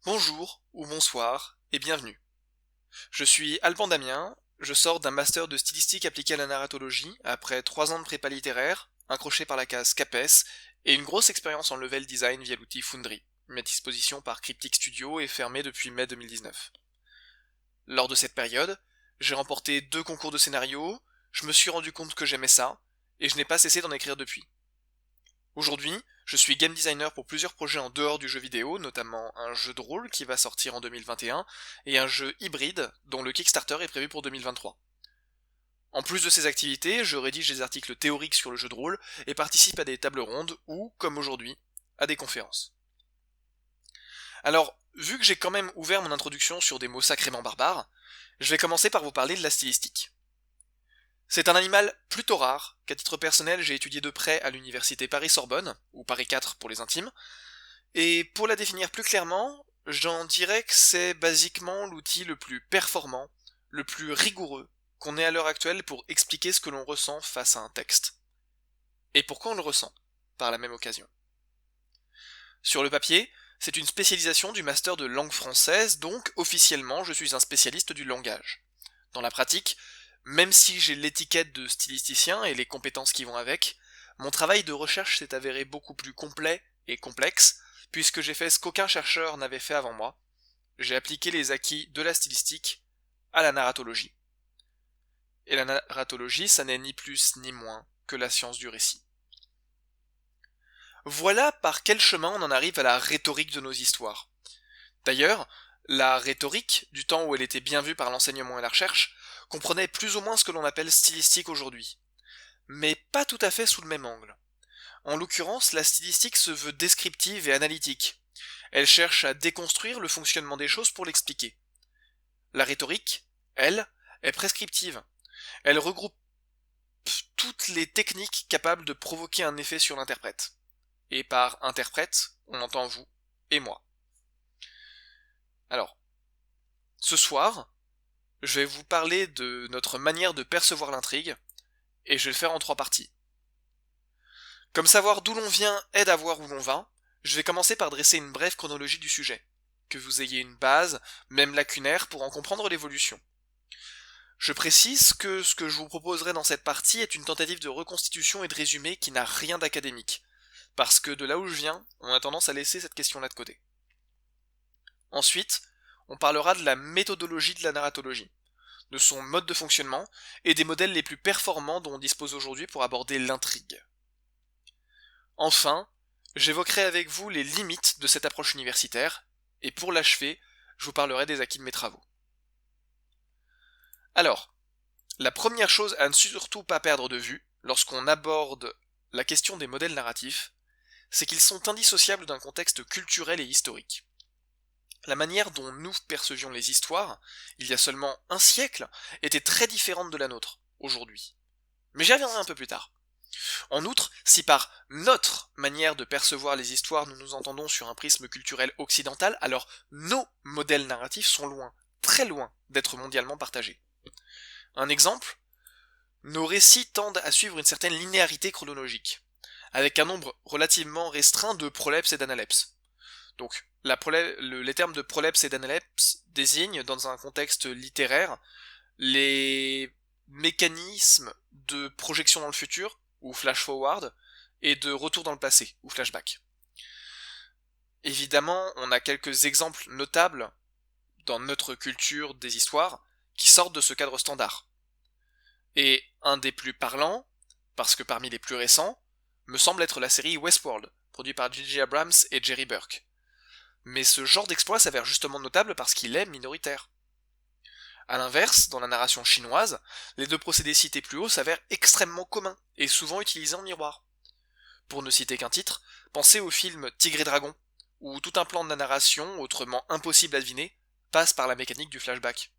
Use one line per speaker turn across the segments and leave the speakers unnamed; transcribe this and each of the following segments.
Bonjour ou bonsoir et bienvenue. Je suis Alban Damien, je sors d'un master de stylistique appliquée à la narratologie après 3 ans de prépa littéraire, un crochet par la case CAPES et une grosse expérience en level design via l'outil Foundry, mis à disposition par Cryptic Studio et fermé depuis mai 2019. Lors de cette période, j'ai remporté 2 concours de scénario, je me suis rendu compte que j'aimais ça, et je n'ai pas cessé d'en écrire depuis. Aujourd'hui, je suis game designer pour plusieurs projets en dehors du jeu vidéo, notamment un jeu de rôle qui va sortir en 2021 et un jeu hybride dont le Kickstarter est prévu pour 2023. En plus de ces activités, je rédige des articles théoriques sur le jeu de rôle et participe à des tables rondes ou, comme aujourd'hui, à des conférences. Alors, vu que j'ai quand même ouvert mon introduction sur des mots sacrément barbares, je vais commencer par vous parler de la stylistique. C'est un animal plutôt rare, qu'à titre personnel j'ai étudié de près à l'université Paris-Sorbonne, ou Paris 4 pour les intimes, et pour la définir plus clairement, j'en dirais que c'est basiquement l'outil le plus performant, le plus rigoureux qu'on ait à l'heure actuelle pour expliquer ce que l'on ressent face à un texte. Et pourquoi on le ressent, par la même occasion. Sur le papier, c'est une spécialisation du master de langue française, donc officiellement je suis un spécialiste du langage. Dans la pratique, même si j'ai l'étiquette de stylisticien et les compétences qui vont avec, mon travail de recherche s'est avéré beaucoup plus complet et complexe, puisque j'ai fait ce qu'aucun chercheur n'avait fait avant moi. J'ai appliqué les acquis de la stylistique à la narratologie. Et la narratologie, ça n'est ni plus ni moins que la science du récit. Voilà par quel chemin on en arrive à la rhétorique de nos histoires. D'ailleurs, la rhétorique, du temps où elle était bien vue par l'enseignement et la recherche, comprenait plus ou moins ce que l'on appelle stylistique aujourd'hui. Mais pas tout à fait sous le même angle. En l'occurrence, la stylistique se veut descriptive et analytique. Elle cherche à déconstruire le fonctionnement des choses pour l'expliquer. La rhétorique, elle, est prescriptive. Elle regroupe toutes les techniques capables de provoquer un effet sur l'interprète. Et par interprète, on entend vous et moi. Alors, ce soir, je vais vous parler de notre manière de percevoir l'intrigue, et je vais le faire en 3 parties. Comme savoir d'où l'on vient aide à voir où l'on va, je vais commencer par dresser une brève chronologie du sujet, que vous ayez une base, même lacunaire, pour en comprendre l'évolution. Je précise que ce que je vous proposerai dans cette partie est une tentative de reconstitution et de résumé qui n'a rien d'académique, parce que de là où je viens, on a tendance à laisser cette question-là de côté. Ensuite, on parlera de la méthodologie de la narratologie, de son mode de fonctionnement, et des modèles les plus performants dont on dispose aujourd'hui pour aborder l'intrigue. Enfin, j'évoquerai avec vous les limites de cette approche universitaire, et pour l'achever, je vous parlerai des acquis de mes travaux. Alors, la première chose à ne surtout pas perdre de vue, lorsqu'on aborde la question des modèles narratifs, c'est qu'ils sont indissociables d'un contexte culturel et historique. La manière dont nous percevions les histoires, il y a seulement un siècle, était très différente de la nôtre, aujourd'hui. Mais j'y reviendrai un peu plus tard. En outre, si par notre manière de percevoir les histoires nous nous entendons sur un prisme culturel occidental, alors nos modèles narratifs sont loin, très loin, d'être mondialement partagés. Un exemple, nos récits tendent à suivre une certaine linéarité chronologique, avec un nombre relativement restreint de prolepses et d'analepses. Donc, les termes de prolepse et d'analepse désignent, dans un contexte littéraire, les mécanismes de projection dans le futur, ou flash forward, et de retour dans le passé, ou flashback. Évidemment, on a quelques exemples notables dans notre culture des histoires qui sortent de ce cadre standard. Et un des plus parlants, parce que parmi les plus récents, me semble être la série Westworld, produite par J.J. Abrams et Jerry Burke. Mais ce genre d'exploit s'avère justement notable parce qu'il est minoritaire. A l'inverse, dans la narration chinoise, les 2 procédés cités plus haut s'avèrent extrêmement communs, et souvent utilisés en miroir. Pour ne citer qu'un titre, pensez au film Tigre et Dragon, où tout un plan de la narration, autrement impossible à deviner, passe par la mécanique du flashback.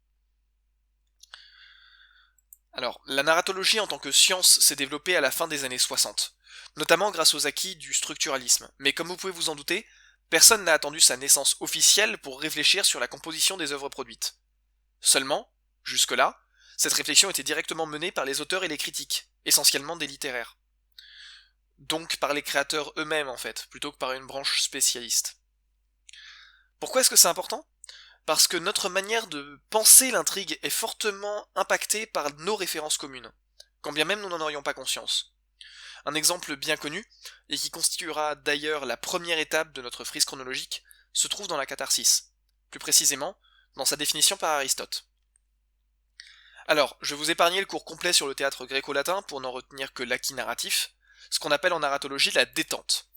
Alors, la narratologie en tant que science s'est développée à la fin des années 60, notamment grâce aux acquis du structuralisme, mais comme vous pouvez vous en douter, personne n'a attendu sa naissance officielle pour réfléchir sur la composition des œuvres produites. Seulement, jusque-là, cette réflexion était directement menée par les auteurs et les critiques, essentiellement des littéraires. Donc par les créateurs eux-mêmes en fait, plutôt que par une branche spécialiste. Pourquoi est-ce que c'est important? Parce que notre manière de penser l'intrigue est fortement impactée par nos références communes, quand bien même nous n'en aurions pas conscience. Un exemple bien connu, et qui constituera d'ailleurs la première étape de notre frise chronologique, se trouve dans la catharsis, plus précisément dans sa définition par Aristote. Alors, je vais vous épargner le cours complet sur le théâtre gréco-latin pour n'en retenir que l'acquis narratif, ce qu'on appelle en narratologie la détente.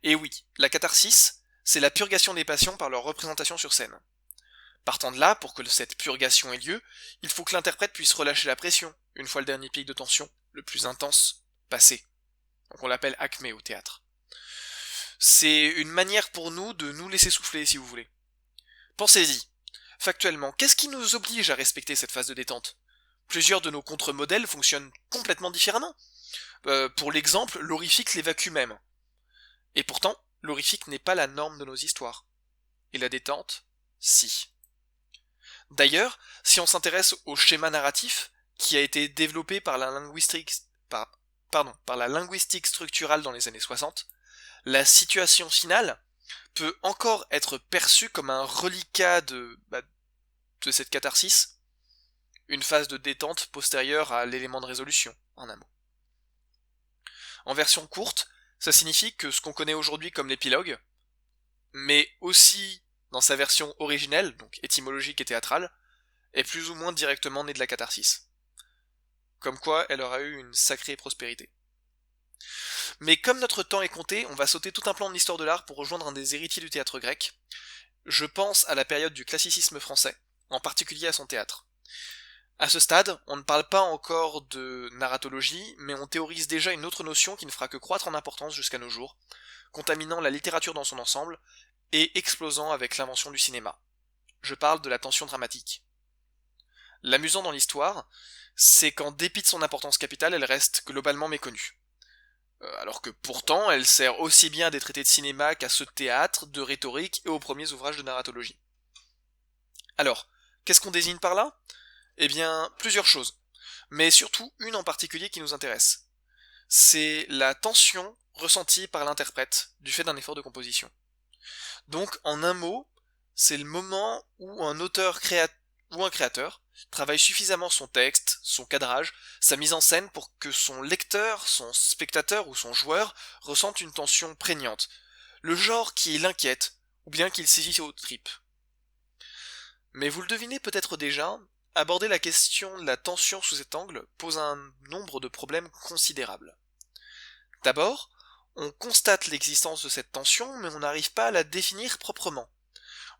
Et oui, la catharsis, c'est la purgation des passions par leur représentation sur scène. Partant de là, pour que cette purgation ait lieu, il faut que l'interprète puisse relâcher la pression, une fois le dernier pic de tension, le plus intense, passé. Donc on l'appelle acmé au théâtre. C'est une manière pour nous de nous laisser souffler, si vous voulez. Pensez-y. Factuellement, qu'est-ce qui nous oblige à respecter cette phase de détente? Plusieurs de nos contre-modèles fonctionnent complètement différemment. Pour l'exemple, l'horrifique l'évacue même. Et pourtant, l'horrifique n'est pas la norme de nos histoires. Et la détente, si. D'ailleurs, si on s'intéresse au schéma narratif, qui a été développé par la linguistique, par la linguistique structurale dans les années 60, la situation finale peut encore être perçue comme un reliquat de cette catharsis, une phase de détente postérieure à l'élément de résolution, en un mot. En version courte, ça signifie que ce qu'on connaît aujourd'hui comme l'épilogue, mais aussi dans sa version originelle, donc étymologique et théâtrale, est plus ou moins directement née de la catharsis. Comme quoi, elle aura eu une sacrée prospérité. Mais comme notre temps est compté, on va sauter tout un plan de l'histoire de l'art pour rejoindre un des héritiers du théâtre grec. Je pense à la période du classicisme français, en particulier à son théâtre. À ce stade, on ne parle pas encore de narratologie, mais on théorise déjà une autre notion qui ne fera que croître en importance jusqu'à nos jours, contaminant la littérature dans son ensemble, et explosant avec l'invention du cinéma. Je parle de la tension dramatique. L'amusant dans l'histoire, c'est qu'en dépit de son importance capitale, elle reste globalement méconnue. Alors que pourtant, elle sert aussi bien à des traités de cinéma qu'à ceux de théâtre, de rhétorique et aux premiers ouvrages de narratologie. Alors, qu'est-ce qu'on désigne par là? Eh bien, plusieurs choses, mais surtout une en particulier qui nous intéresse. C'est la tension ressentie par l'interprète du fait d'un effort de composition. Donc, en un mot, c'est le moment où un auteur ou un créateur travaille suffisamment son texte, son cadrage, sa mise en scène pour que son lecteur, son spectateur ou son joueur ressente une tension prégnante, le genre qui l'inquiète, ou bien qu'il saisit aux tripes. Mais vous le devinez peut-être déjà, aborder la question de la tension sous cet angle pose un nombre de problèmes considérables. D'abord, on constate l'existence de cette tension, mais on n'arrive pas à la définir proprement.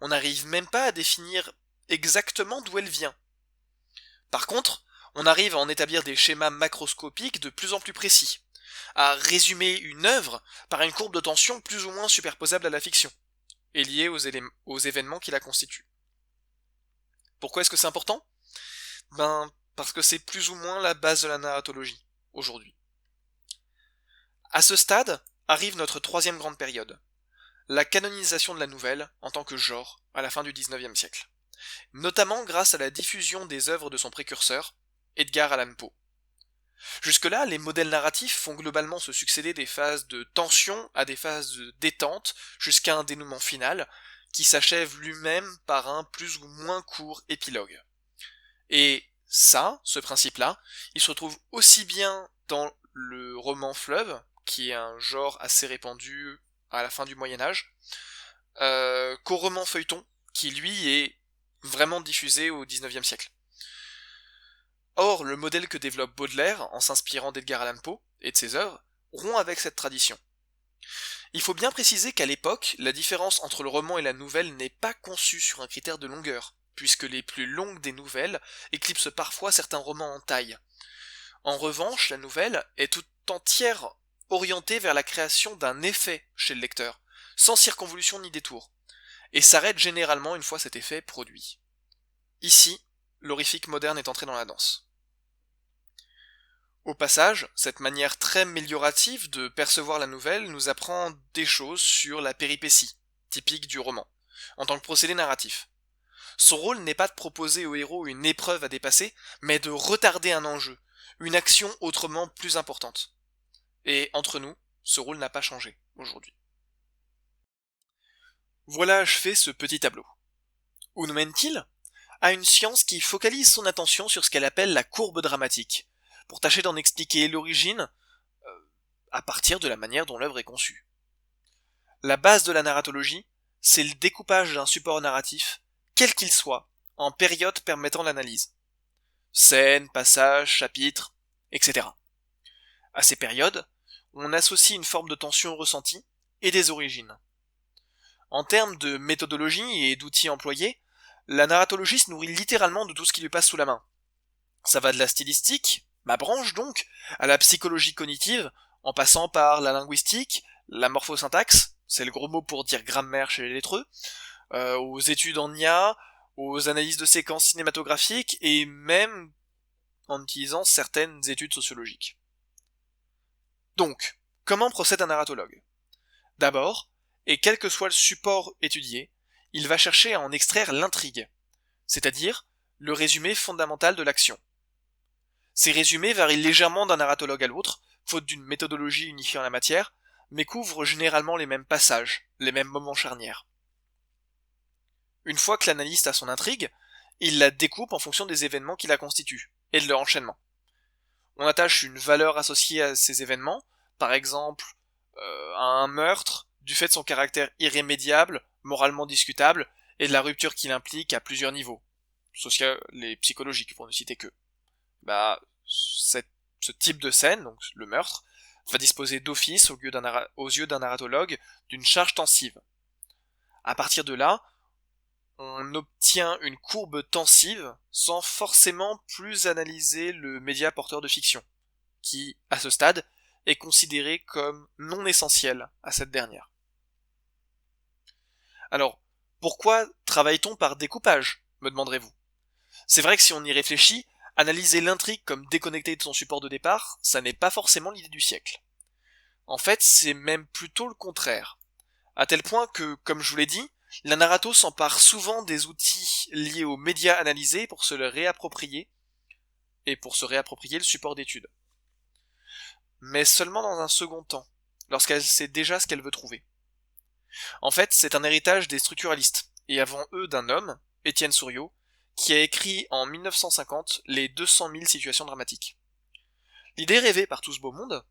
On n'arrive même pas à définir exactement d'où elle vient. Par contre, on arrive à en établir des schémas macroscopiques de plus en plus précis, à résumer une œuvre par une courbe de tension plus ou moins superposable à la fiction, et liée aux événements qui la constituent. Pourquoi est-ce que c'est important? Parce que c'est plus ou moins la base de la narratologie, aujourd'hui. À ce stade, arrive notre troisième grande période, la canonisation de la nouvelle en tant que genre à la fin du XIXe siècle, notamment grâce à la diffusion des œuvres de son précurseur, Edgar Allan Poe. Jusque-là, les modèles narratifs font globalement se succéder des phases de tension à des phases de détente jusqu'à un dénouement final qui s'achève lui-même par un plus ou moins court épilogue. Et ça, ce principe-là, il se retrouve aussi bien dans le roman fleuve, qui est un genre assez répandu à la fin du Moyen-Âge, qu'au roman feuilleton, qui lui est vraiment diffusé au XIXe siècle. Or, le modèle que développe Baudelaire, en s'inspirant d'Edgar Allan Poe et de ses œuvres, rompt avec cette tradition. Il faut bien préciser qu'à l'époque, la différence entre le roman et la nouvelle n'est pas conçue sur un critère de longueur, puisque les plus longues des nouvelles éclipsent parfois certains romans en taille. En revanche, la nouvelle est tout entière orientée vers la création d'un effet chez le lecteur, sans circonvolution ni détour, et s'arrête généralement une fois cet effet produit. Ici, l'horrifique moderne est entré dans la danse. Au passage, cette manière très méliorative de percevoir la nouvelle nous apprend des choses sur la péripétie, typique du roman, en tant que procédé narratif. Son rôle n'est pas de proposer au héros une épreuve à dépasser, mais de retarder un enjeu, une action autrement plus importante. Et entre nous, ce rôle n'a pas changé aujourd'hui. Voilà achevé ce petit tableau. Où nous mène-t-il? À une science qui focalise son attention sur ce qu'elle appelle la courbe dramatique, pour tâcher d'en expliquer l'origine à partir de la manière dont l'œuvre est conçue. La base de la narratologie, c'est le découpage d'un support narratif, quel qu'il soit, en périodes permettant l'analyse. Scènes, passages, chapitres, etc. À ces périodes, on associe une forme de tension ressentie et des origines. En termes de méthodologie et d'outils employés, la narratologie se nourrit littéralement de tout ce qui lui passe sous la main. Ça va de la stylistique, ma branche donc, à la psychologie cognitive, en passant par la linguistique, la morphosyntaxe, c'est le gros mot pour dire grammaire chez les lettreux, aux études en IA, aux analyses de séquences cinématographiques, et même en utilisant certaines études sociologiques. Donc, comment procède un narratologue? D'abord, et quel que soit le support étudié, il va chercher à en extraire l'intrigue, c'est-à-dire le résumé fondamental de l'action. Ces résumés varient légèrement d'un narratologue à l'autre, faute d'une méthodologie unifiée en la matière, mais couvrent généralement les mêmes passages, les mêmes moments charnières. Une fois que l'analyste a son intrigue, il la découpe en fonction des événements qui la constituent, et de leur enchaînement. On attache une valeur associée à ces événements, par exemple à un meurtre, du fait de son caractère irrémédiable, moralement discutable, et de la rupture qu'il implique à plusieurs niveaux, social et psychologiques pour ne citer que. Ce type de scène, donc le meurtre, va disposer d'office, aux yeux d'un narratologue, d'une charge tensive. À partir de là, on obtient une courbe tensive sans forcément plus analyser le média porteur de fiction, qui, à ce stade, est considéré comme non essentiel à cette dernière. Alors, pourquoi travaille-t-on par découpage, me demanderez-vous? C'est vrai que si on y réfléchit, analyser l'intrigue comme déconnectée de son support de départ, ça n'est pas forcément l'idée du siècle. En fait, c'est même plutôt le contraire. À tel point que, comme je vous l'ai dit, la narrato s'empare souvent des outils liés aux médias analysés pour se le réapproprier, et pour se réapproprier le support d'étude. Mais seulement dans un second temps, lorsqu'elle sait déjà ce qu'elle veut trouver. En fait, c'est un héritage des structuralistes, et avant eux d'un homme, Étienne Souriau, qui a écrit en 1950 les 200 000 situations dramatiques. L'idée rêvée par tout ce beau monde,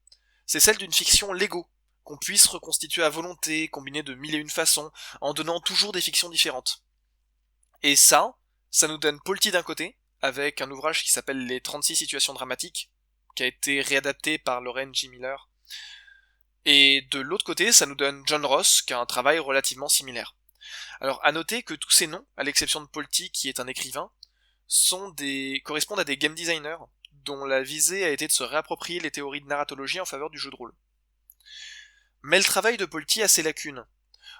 c'est celle d'une fiction Lego, qu'on puisse reconstituer à volonté, combiner de mille et une façons, en donnant toujours des fictions différentes. Et ça nous donne Polti d'un côté, avec un ouvrage qui s'appelle Les 36 situations dramatiques, qui a été réadapté par Lauren J. Miller. Et de l'autre côté, ça nous donne John Ross, qui a un travail relativement similaire. Alors, à noter que tous ces noms, à l'exception de Polti, qui est un écrivain, correspondent à des game designers, dont la visée a été de se réapproprier les théories de narratologie en faveur du jeu de rôle. Mais le travail de Polti a ses lacunes.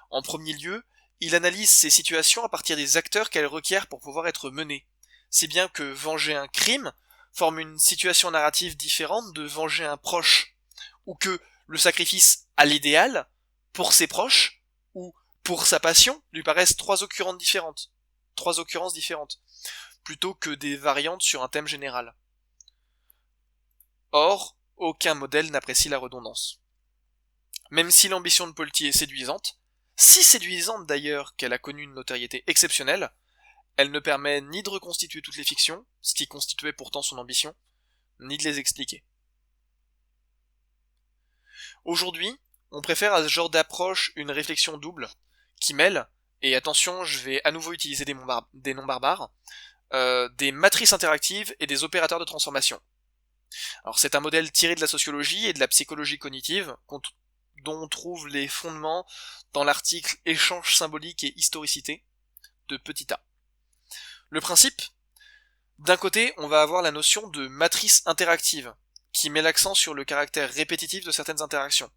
En premier lieu, il analyse ces situations à partir des acteurs qu'elles requièrent pour pouvoir être menées, si bien que venger un crime forme une situation narrative différente de venger un proche, ou que le sacrifice à l'idéal, pour ses proches, ou pour sa passion, lui paraissent trois occurrences différentes, plutôt que des variantes sur un thème général. Or, aucun modèle n'apprécie la redondance. Même si l'ambition de Polti est séduisante, si séduisante d'ailleurs qu'elle a connu une notoriété exceptionnelle, elle ne permet ni de reconstituer toutes les fictions, ce qui constituait pourtant son ambition, ni de les expliquer. Aujourd'hui, on préfère à ce genre d'approche une réflexion double, qui mêle, et attention, je vais à nouveau utiliser des noms barbares, des matrices interactives et des opérateurs de transformation. Alors c'est un modèle tiré de la sociologie et de la psychologie cognitive, dont on trouve les fondements dans l'article Échange symbolique et historicité de Petit A. Le principe, d'un côté, on va avoir la notion de matrice interactive, qui met l'accent sur le caractère répétitif de certaines interactions.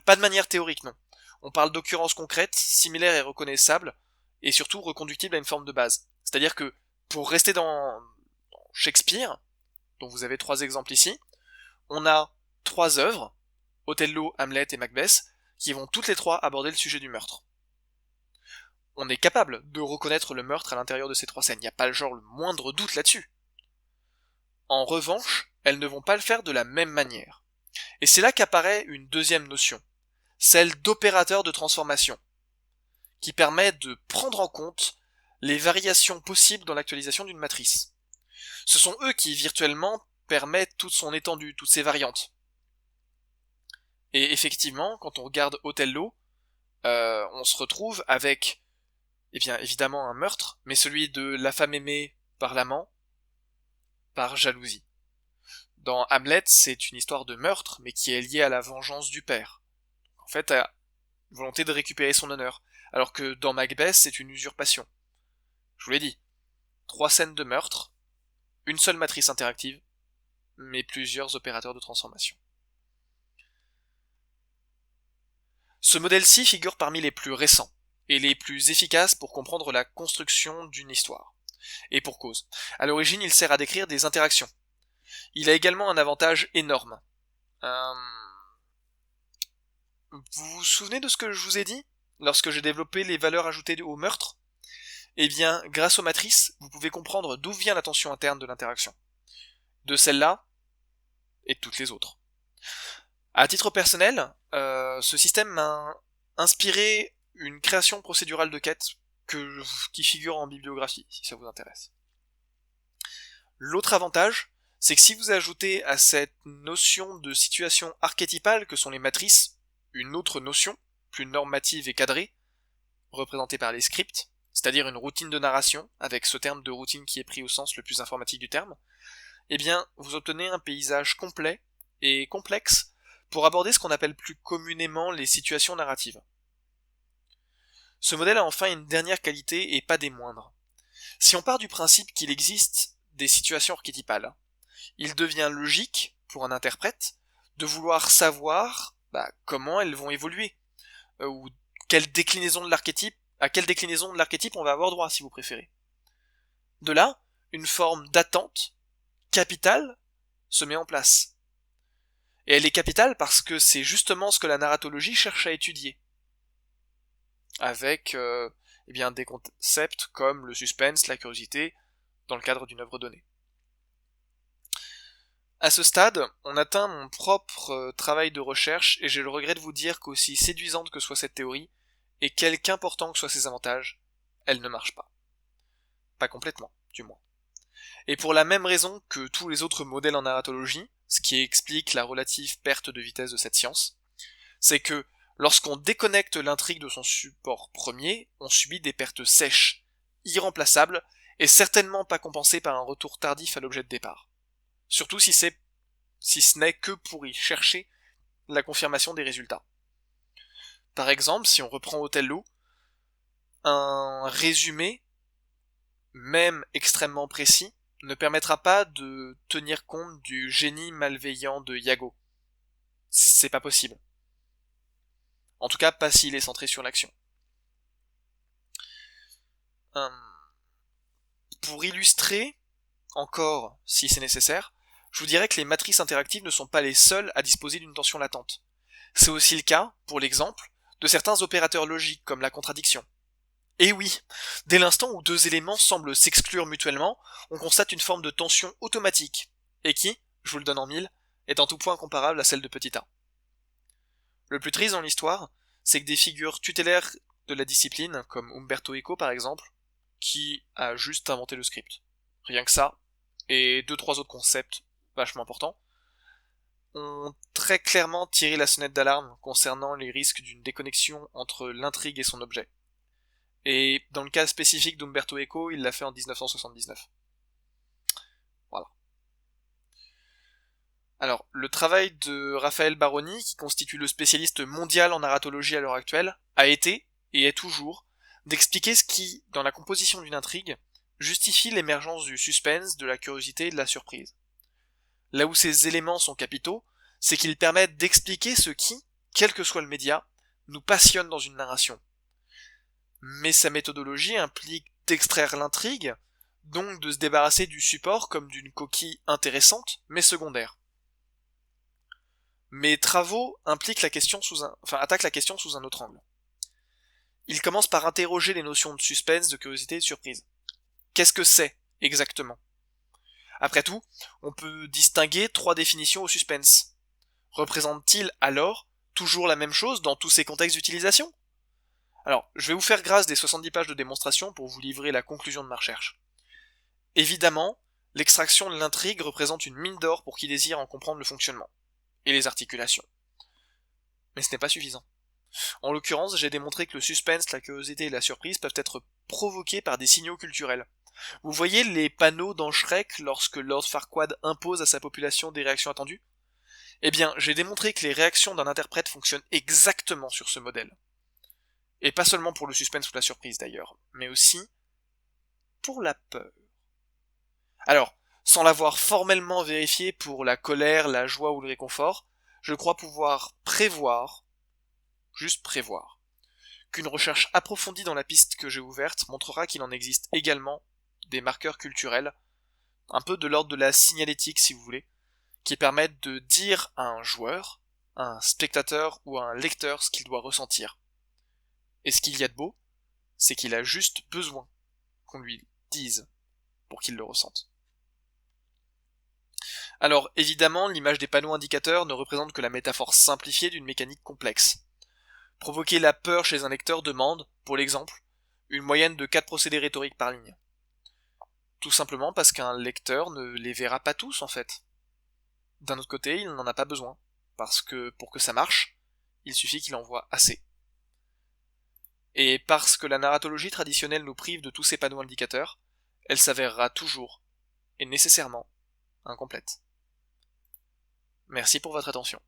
Pas de manière théorique, non. On parle d'occurrences concrètes, similaires et reconnaissables, et surtout reconductibles à une forme de base. C'est-à-dire que, pour rester dans Shakespeare, dont vous avez 3 exemples ici, on a 3 œuvres, Othello, Hamlet et Macbeth, qui vont toutes les 3 aborder le sujet du meurtre. On est capable de reconnaître le meurtre à l'intérieur de ces 3 scènes, il n'y a pas le moindre doute là-dessus. En revanche, elles ne vont pas le faire de la même manière. Et c'est là qu'apparaît une deuxième notion, celle d'opérateur de transformation, qui permet de prendre en compte les variations possibles dans l'actualisation d'une matrice. Ce sont eux qui, virtuellement, permettent toute son étendue, toutes ses variantes. Et effectivement, quand on regarde Othello, on se retrouve avec, eh bien, évidemment un meurtre, mais celui de la femme aimée par l'amant, par jalousie. Dans Hamlet, c'est une histoire de meurtre, mais qui est liée à la vengeance du père. En fait, à la volonté de récupérer son honneur. Alors que dans Macbeth, c'est une usurpation. Je vous l'ai dit. 3 scènes de meurtre, une seule matrice interactive, mais plusieurs opérateurs de transformation. Ce modèle-ci figure parmi les plus récents, et les plus efficaces pour comprendre la construction d'une histoire. Et pour cause. À l'origine, il sert à décrire des interactions. Il a également un avantage énorme. Vous vous souvenez de ce que je vous ai dit lorsque j'ai développé les valeurs ajoutées au meurtre? Eh bien, grâce aux matrices, vous pouvez comprendre d'où vient la tension interne de l'interaction. De celle-là, et de toutes les autres. À titre personnel, ce système m'a inspiré une création procédurale de quête qui figure en bibliographie, si ça vous intéresse. L'autre avantage, c'est que si vous ajoutez à cette notion de situation archétypale que sont les matrices, une autre notion, plus normative et cadrée, représentée par les scripts, c'est-à-dire une routine de narration, avec ce terme de routine qui est pris au sens le plus informatique du terme, eh bien, vous obtenez un paysage complet et complexe pour aborder ce qu'on appelle plus communément les situations narratives. Ce modèle a enfin une dernière qualité et pas des moindres. Si on part du principe qu'il existe des situations archétypales, il devient logique, pour un interprète, de vouloir savoir comment elles vont évoluer, ou à quelle déclinaison de l'archétype on va avoir droit, si vous préférez. De là, une forme d'attente capitale se met en place. Et elle est capitale parce que c'est justement ce que la narratologie cherche à étudier. Avec des concepts comme le suspense, la curiosité, dans le cadre d'une œuvre donnée. À ce stade, on atteint mon propre travail de recherche et j'ai le regret de vous dire qu'aussi séduisante que soit cette théorie, et quelque important que soient ses avantages, elle ne marche pas. Pas complètement, du moins. Et pour la même raison que tous les autres modèles en narratologie, ce qui explique la relative perte de vitesse de cette science, c'est que lorsqu'on déconnecte l'intrigue de son support premier, on subit des pertes sèches, irremplaçables, et certainement pas compensées par un retour tardif à l'objet de départ. Surtout si ce n'est que pour y chercher la confirmation des résultats. Par exemple, si on reprend Othello, un résumé, même extrêmement précis, ne permettra pas de tenir compte du génie malveillant de Iago. C'est pas possible. En tout cas, pas s'il est centré sur l'action. Pour illustrer, encore, si c'est nécessaire, je vous dirais que les matrices interactives ne sont pas les seules à disposer d'une tension latente. C'est aussi le cas, pour l'exemple, de certains opérateurs logiques comme la contradiction. Et oui, dès l'instant où deux éléments semblent s'exclure mutuellement, on constate une forme de tension automatique, et qui, je vous le donne en mille, est en tout point comparable à celle de petit a. Le plus triste dans l'histoire, c'est que des figures tutélaires de la discipline, comme Umberto Eco par exemple, qui a juste inventé le script. Rien que ça, et 2-3 autres concepts vachement importants, ont très clairement tiré la sonnette d'alarme concernant les risques d'une déconnexion entre l'intrigue et son objet. Et dans le cas spécifique d'Umberto Eco, il l'a fait en 1979. Voilà. Alors, le travail de Raphaël Baroni, qui constitue le spécialiste mondial en narratologie à l'heure actuelle, a été, et est toujours, d'expliquer ce qui, dans la composition d'une intrigue, justifie l'émergence du suspense, de la curiosité et de la surprise. Là où ces éléments sont capitaux, c'est qu'ils permettent d'expliquer ce qui, quel que soit le média, nous passionne dans une narration. Mais sa méthodologie implique d'extraire l'intrigue, donc de se débarrasser du support comme d'une coquille intéressante, mais secondaire. Mes travaux attaquent la question sous un autre angle. Ils commencent par interroger les notions de suspense, de curiosité et de surprise. Qu'est-ce que c'est, exactement ? Après tout, on peut distinguer 3 définitions au suspense. Représente-t-il alors toujours la même chose dans tous ces contextes d'utilisation ? Alors, je vais vous faire grâce des 70 pages de démonstration pour vous livrer la conclusion de ma recherche. Évidemment, l'extraction de l'intrigue représente une mine d'or pour qui désire en comprendre le fonctionnement, et les articulations. Mais ce n'est pas suffisant. En l'occurrence, j'ai démontré que le suspense, la curiosité et la surprise peuvent être provoqués par des signaux culturels. Vous voyez les panneaux dans Shrek lorsque Lord Farquaad impose à sa population des réactions attendues? Eh bien, j'ai démontré que les réactions d'un interprète fonctionnent exactement sur ce modèle. Et pas seulement pour le suspense ou la surprise d'ailleurs, mais aussi pour la peur. Alors, sans l'avoir formellement vérifié pour la colère, la joie ou le réconfort, je crois pouvoir prévoir, juste prévoir, qu'une recherche approfondie dans la piste que j'ai ouverte montrera qu'il en existe également des marqueurs culturels, un peu de l'ordre de la signalétique si vous voulez, qui permettent de dire à un joueur, à un spectateur ou à un lecteur ce qu'il doit ressentir. Et ce qu'il y a de beau, c'est qu'il a juste besoin qu'on lui dise pour qu'il le ressente. Alors évidemment, l'image des panneaux indicateurs ne représente que la métaphore simplifiée d'une mécanique complexe. Provoquer la peur chez un lecteur demande, pour l'exemple, une moyenne de 4 procédés rhétoriques par ligne. Tout simplement parce qu'un lecteur ne les verra pas tous en fait. D'un autre côté, il n'en a pas besoin, parce que pour que ça marche, il suffit qu'il en voit assez. Et parce que la narratologie traditionnelle nous prive de tous ces panneaux indicateurs, elle s'avérera toujours, et nécessairement, incomplète. Merci pour votre attention.